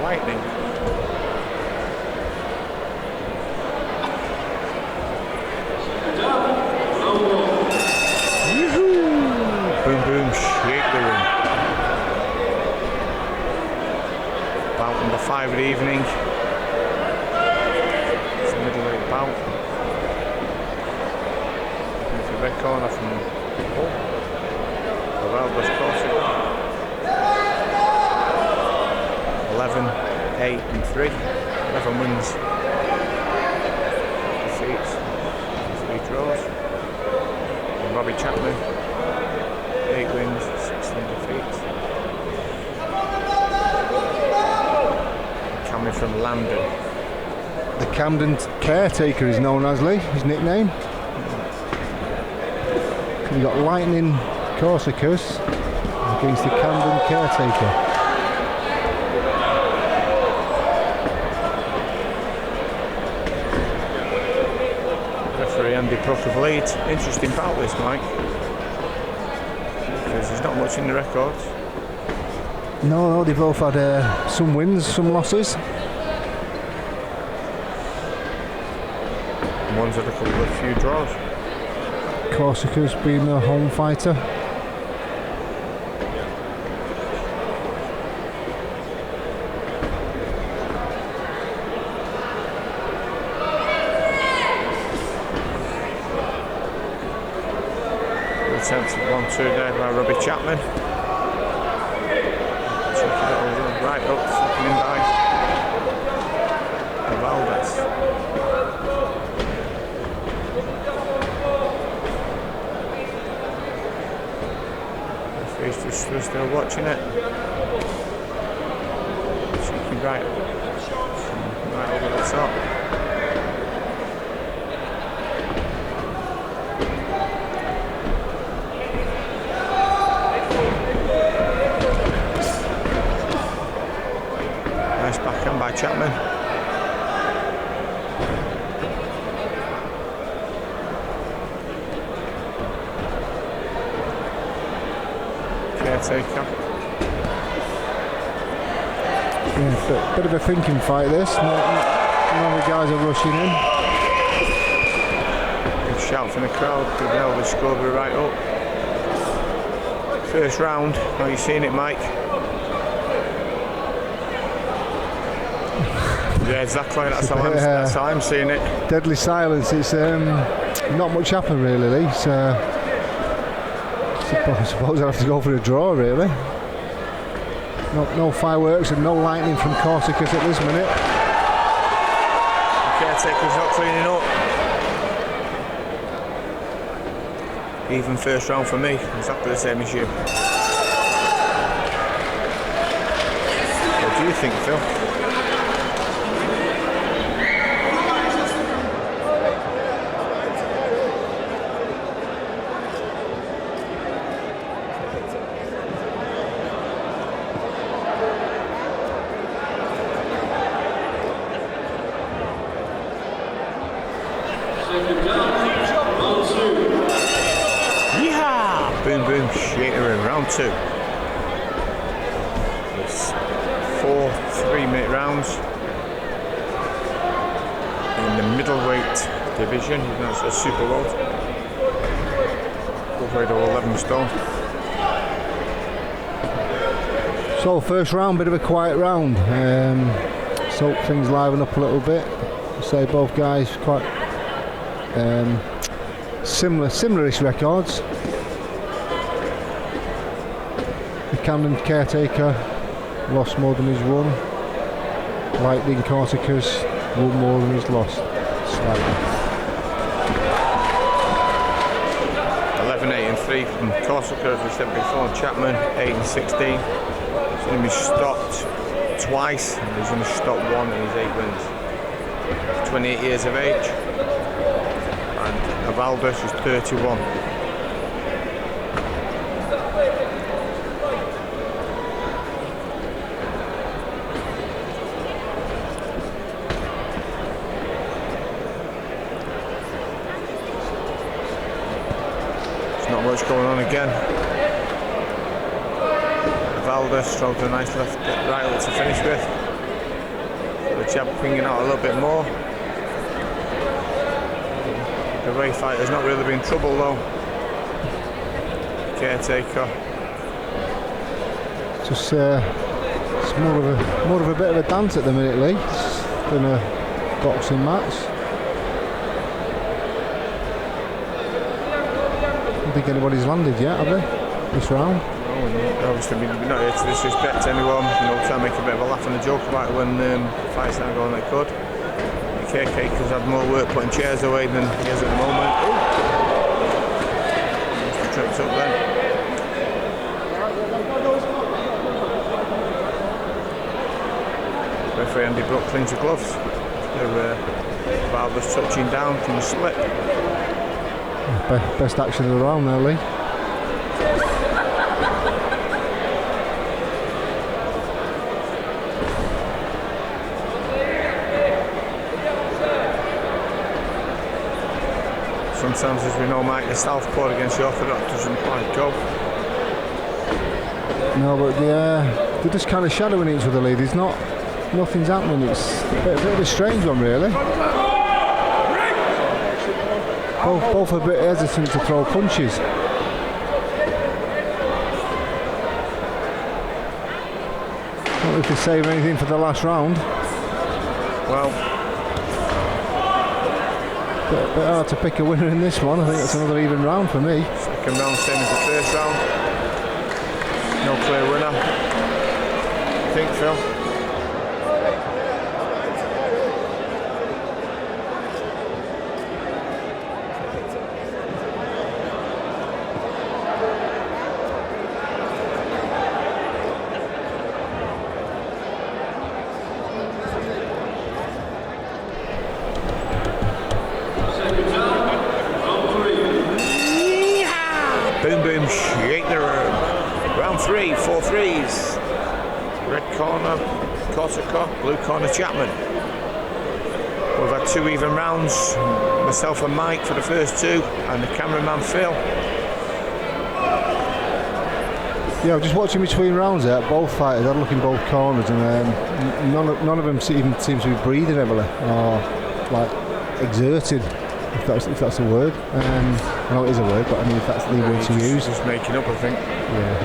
Lightning. Boom boom, shake the room. Bout number 5 of the evening. It's a middleweight bout. It's a red corner from Evaldas, Korsakas. 11, 8 and 3. 11 wins, defeats, 3 draws. And Robbie Chapman, 8 wins, 16 defeats. Coming from London. The Camden Caretaker is known as Lee, his nickname. We've got Lightning Korsakas against the Camden Caretaker. Andy Brook of Leeds. Interesting bout this, Mike, because there's not much in the records. No, they both had some wins, some losses. One's had a couple of few draws. Korsakas being a home fighter. Attempt at 1-2 there by Robbie Chapman. Check it out, right up, second in by Evaldas. Referee's just still watching it. Checking right over the top. Nice backhand by Chapman. Caretaker. Yeah, bit of a thinking fight this. None of the guys are rushing in. Good shout from the crowd. Good Evaldas scored right up. First round. How you seeing it, Mike? Yeah, exactly. That's how I'm seeing it. Deadly silence. It's not much happened really, Lee. I suppose I have to go for a draw, really. No fireworks and no lightning from Korsakas at this minute. The Caretaker's not cleaning up. Even first round for me. Exactly the same as you. What do you think, Phil? Boom Boom Shaker in round 2. It's 4 3-minute rounds in the middleweight division. That's a super load. Weighed over 11 stone. So first round, bit of a quiet round. So things liven up a little bit. I'd say both guys quite similar-ish records. The Camden Caretaker lost more than he's won. Lightning Korsakas won more than he's lost. Slightly. 11-8-3 from Korsakas, as we said before. Chapman 8-16. He's going to be stopped twice, and he's going to stop one in his 8 wins. He's 28 years of age, and Evaldas is 31. There's not much going on again. Evaldas stroked a nice left right hook to finish with. The jab pinging out a little bit more. The Ray fighter's not really been in trouble though. Caretaker. Just it's more of a bit of a dance at the minute, Lee, than a boxing match. I don't think anybody's landed yet, have they? This round. Obviously, we're not here to disrespect anyone. Try and make a bit of a laugh and a joke about it when fights aren't going like good. The Caretaker's had more work putting chairs away than he has at the moment. Just tripped up then. Referee Andy Brook cleans the gloves. Evaldas touching down from the slip. Best action of the round there, Lee. Sometimes, as we know, Mike, the southpaw against the orthodox doesn't quite go. No, but they're just kind of shadowing each other, Lee. Nothing's happening. It's a bit of a strange one, really. Both a bit hesitant to throw punches. I don't know if they save anything for the last round. Well, bit hard to pick a winner in this one. I think that's another even round for me. Second round, same as the first round. No clear winner. I think, Phil. Boom Boom shake the room. Round 3, 4 threes. Red corner Korsakas, blue corner Chapman. We've had 2 even rounds. Myself and Mike for the first 2, and the cameraman Phil. Yeah, I'm just watching between rounds there. Both fighters had a look in both corners, and none of them even seem to be breathing heavily or like exerted. If that's a word. I know it is a word, but I mean if that's the word to use. Just making up, I think. Yeah.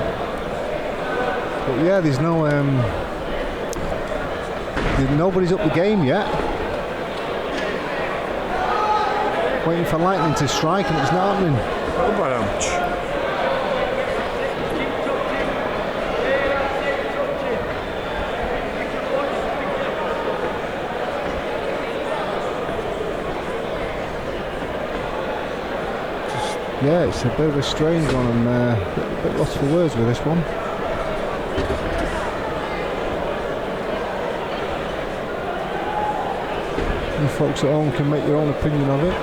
But yeah, there's nobody's up the game yet. Waiting for lightning to strike, and it's not happening. Yeah, it's a bit of a strange one, and a bit lost for words with this one. You folks at home can make your own opinion of it.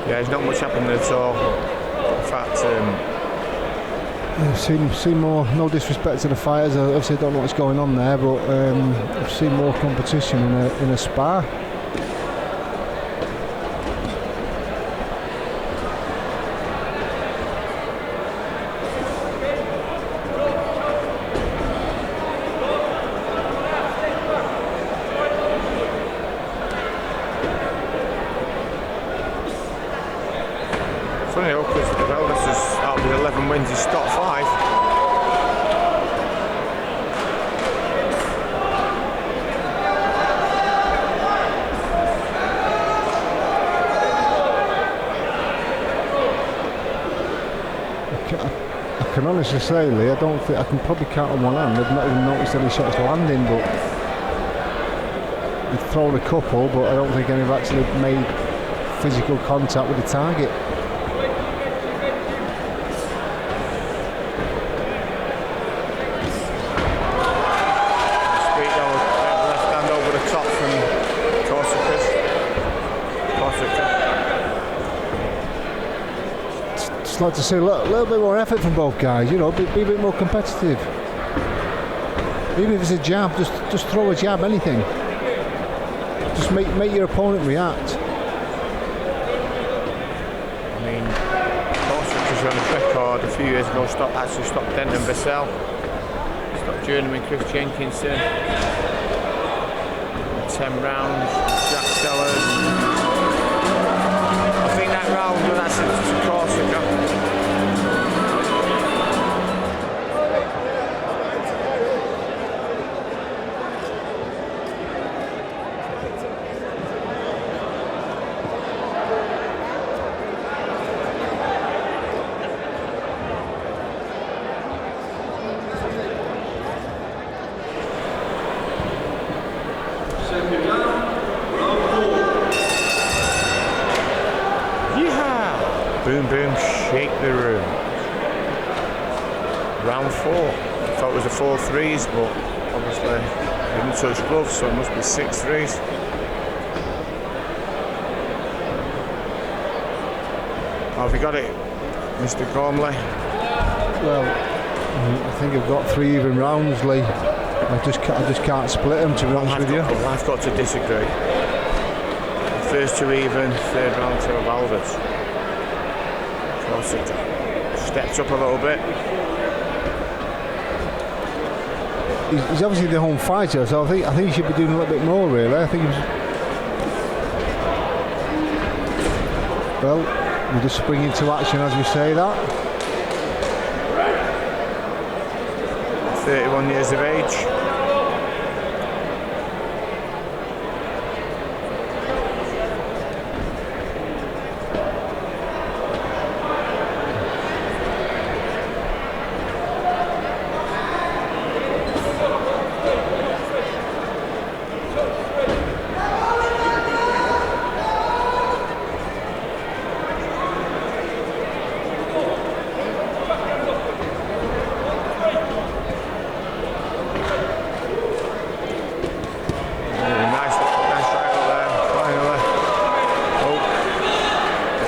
Yeah, there's not much happening at all. In fact, I've seen more, no disrespect to the fighters, obviously I don't know what's going on there, but I've seen more competition in a spar. Funny enough, because Evaldas is out with 11 wins, he's top 5. I can honestly say, Lee, I don't think I can probably count on one hand. I've not even noticed any shots landing, but they've thrown a couple, but I don't think any have actually made physical contact with the target. Sweet left hand over the top from Korsakas. Just like to see a little bit more effort from both guys, you know, be a bit more competitive. Even if it's a jab, just throw a jab, anything. Just make your opponent react. I mean, Korsakas on the record a few years ago stopped Denton Vassell, stopped journeyman Chris Jenkinson. 10 rounds, Jack Sellers. I think that round was actually to Korsakas. Boom, boom, shake the room. Round 4. I thought it was a 4 threes, but obviously didn't touch gloves, so it must be 6 threes. How have you got it, Mr. Gormley? Well, I think I've got 3 even rounds, Lee. I just can't split them, to be honest with you. I've got to disagree. First 2 even, 3rd round to Evaldas. Stepped up a little bit. He's obviously the home fighter, so I think he should be doing a little bit more, really. I think well, we'll just spring into action as we say that. 31 years of age.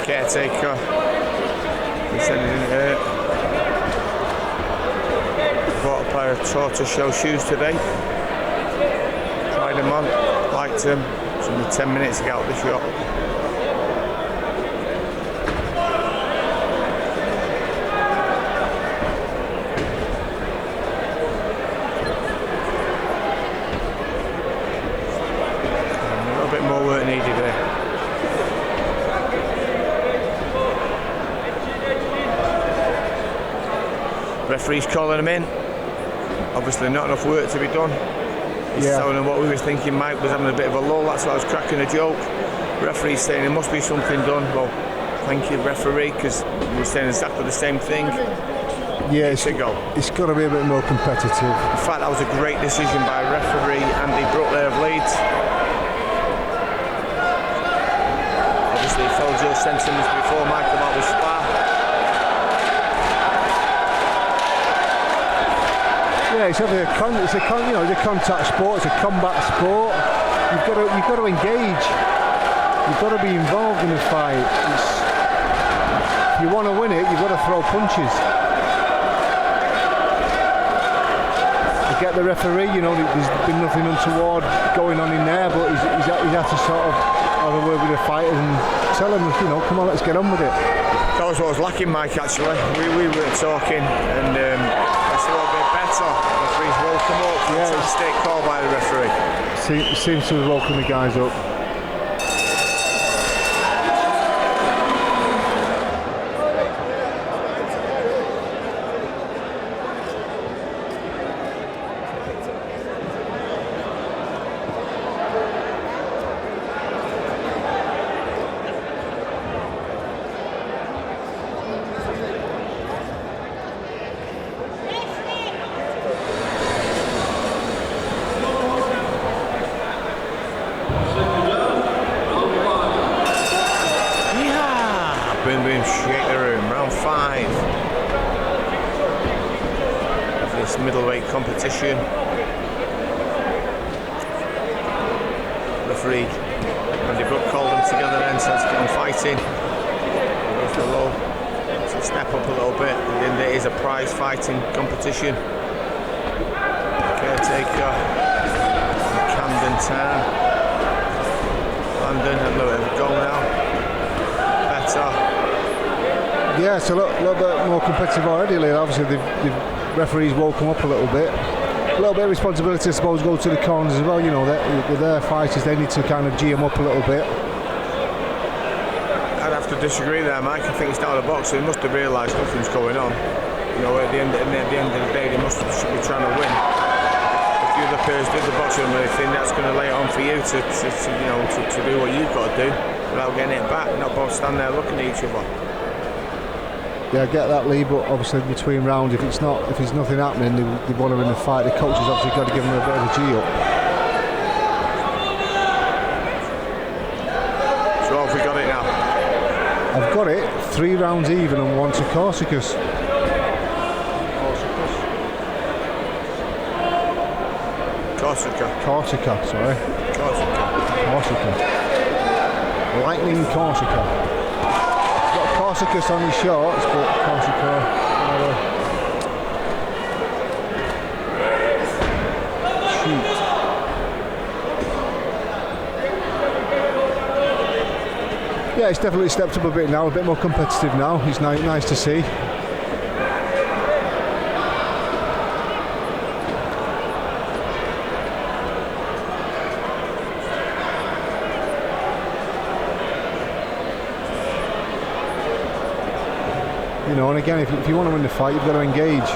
Caretaker. He said he didn't hurt. Bought a pair of tortoiseshell shoes today. Tried them on, liked them. It's only 10 minutes to get out the shop. A little bit more work needed there. Referee's calling him in. Obviously not enough work to be done. He's telling him what we were thinking Mike was having a bit of a lull, that's why I was cracking a joke. Referee's saying there must be something done. Well, thank you referee, because we were saying exactly the same thing. Yeah, it's got to be a bit more competitive. In fact, that was a great decision by referee Andy Brook there of Leeds. Obviously he felt Joe sentiments before Mike come out with spar. Yeah, it's a contact sport. It's a combat sport. You've got to engage. You've got to be involved in the fight. If you want to win it, you've got to throw punches. I get the referee. You know, there's been nothing untoward going on in there, but he's had to sort of have a word with the fighters and tell them, you know, come on, let's get on with it. That was what was lacking, Mike. Actually, we were talking, and it's a little bit better. The referee's woke him up. Fantastic call by the referee. Seems to have woken the guys up. shake the room. Round 5 of this middleweight competition. Referee Andy Brook called them together then, so let's get on fighting. Go for low. So step up a little bit, and then there is a prize fighting competition. Caretaker, Camden Town, London, and look at the goal now. Better. Yeah, it's a little bit more competitive already, Lee. Obviously, the referees woke them up a little bit. A little bit of responsibility, I suppose, go to the corners as well. You know, with their fighters, they need to kind of G them up a little bit. I'd have to disagree there, Mike. I think it's down the box. They must have realised nothing's going on. You know, at the end of the day, they should be trying to win. If the other players did the boxing, I think that's going to lay it on for you to do what you've got to do without getting it back. Not both stand there looking at each other. Yeah, I get that, Lee, but obviously between rounds, if there's nothing happening, they want to win the fight. The coach has obviously got to give them a bit of a G up. So have we got it now? I've got it 3 rounds even and 1 to Korsakas. Korsaka, sorry. Korsaka. Lightning Korsaka. Got Korsakas on his shorts, but Korsaka. Shoot. Yeah, it's definitely stepped up a bit now, a bit more competitive now. It's nice to see. You know, and again, if you want to win the fight, you've got to engage.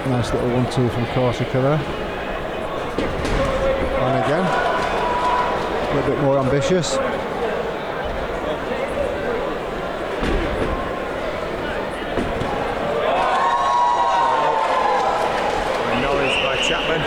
Nice little 1-2 from Korsaka there. And again, a little bit more ambitious. Knowledge by Chapman.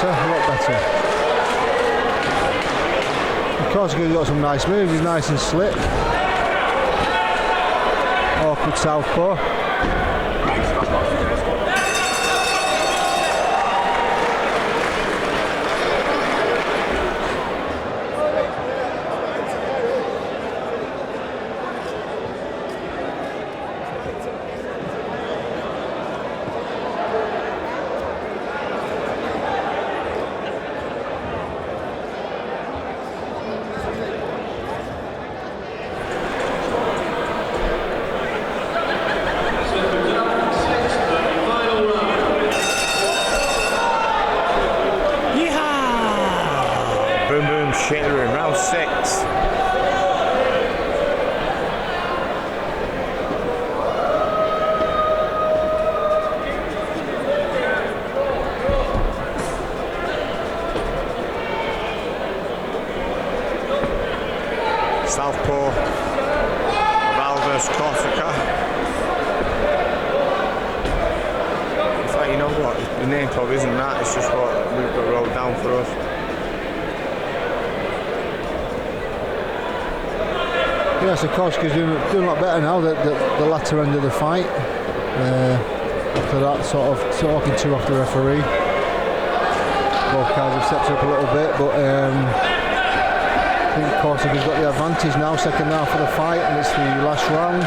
A lot better. Of course, he's got some nice moves. He's nice and slick. Awkward southpaw. Shake the room, round 6. Southpaw, Evaldas, Korsaka. In fact, you know what? The name club isn't that, it's just what we've got wrote down for us. Yeah, so Korska's doing a lot better now, the latter end of the fight. After that, sort of talking to off the referee. Both guys have stepped up a little bit, but I think Korsaka's got the advantage now, second half of the fight, and it's the last round.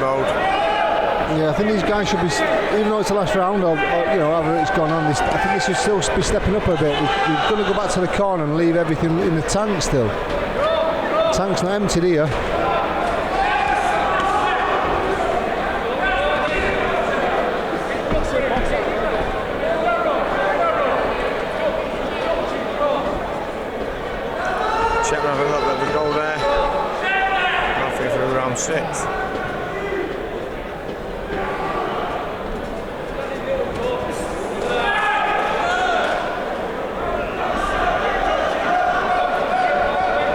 Mode. Yeah, I think these guys should be, even though it's the last round, or you know, however it's gone on, I think they should still be stepping up a bit. We're going to go back to the corner and leave everything in the tank still. The tank's not emptied here. round 6.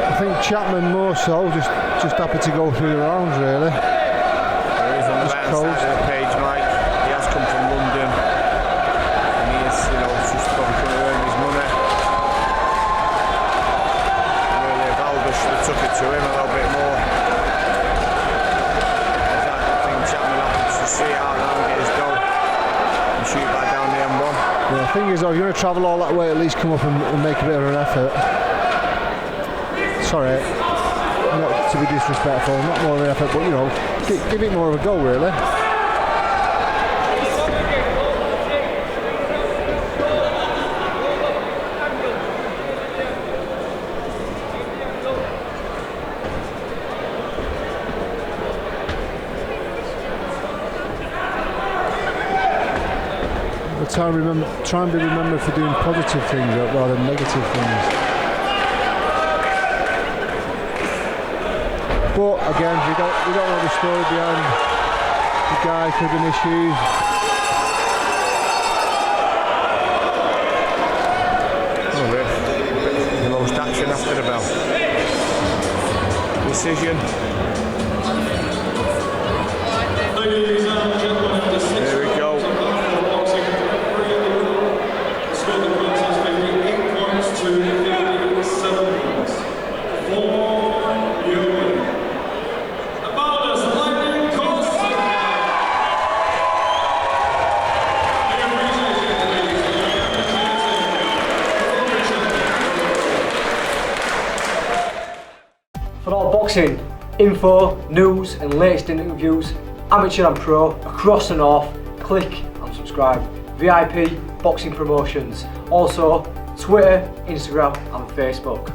I think Chapman more so, just happy to go through the rounds really. There is on the right side of the page, Mike. He has come from London, and he is, just probably going to earn his money. Really, Evaldas should have took it to him a little bit more. I think Chapman happens to see it out now and get his goal and shoot back down the M1. Yeah, the thing is, though, if you're going to travel all that way, at least come up and make a bit of an effort. Sorry, not to be disrespectful, not more of an effort, but give it more of a go really. But try and be remembered for doing positive things rather than negative things. But again, we don't know the story behind the guy could have been issues. Oh, ref. The most action after the bell. Decision. There we go. Scored the contest 58 points to 57 points. For you. For all boxing info, news and latest interviews, amateur and pro, across the north, click and subscribe. VIP Boxing Promotions. Also Twitter, Instagram and Facebook.